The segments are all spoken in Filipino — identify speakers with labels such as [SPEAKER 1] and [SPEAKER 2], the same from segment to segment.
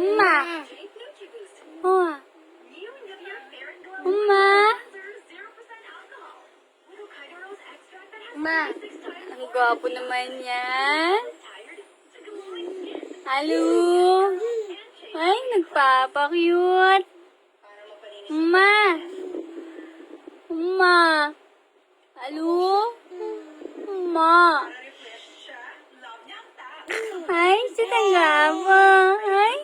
[SPEAKER 1] Ma. Oh. Ma.
[SPEAKER 2] Ma.
[SPEAKER 1] Ang gwapo naman yan. Halo. Ay, nagpapa-cute. Ma. Ma. Halo. Ma. Ay, sita gwapo. Ay.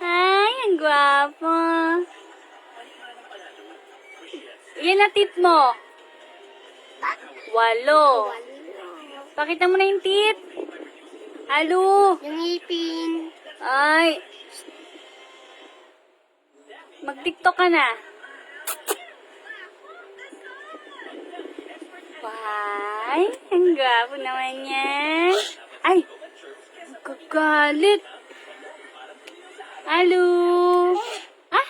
[SPEAKER 1] Ay, ang gwapo. Yan na tip mo. 8. Pakita mo na yung tit. Halo.
[SPEAKER 2] Yung ngipin.
[SPEAKER 1] Ay. Mag-tiktok ka na. Why? Ang gwapo naman yan. Ay. Kagalit. Halo. Ah?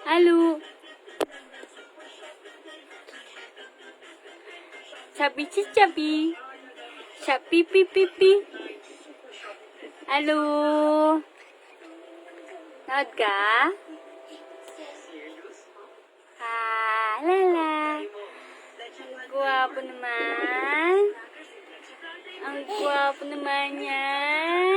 [SPEAKER 1] Halo. Sabi si Chabi. Chabi pipipi. Halo. Nod ka? Lala. Ang gwapo naman. Ang gwapo naman yan.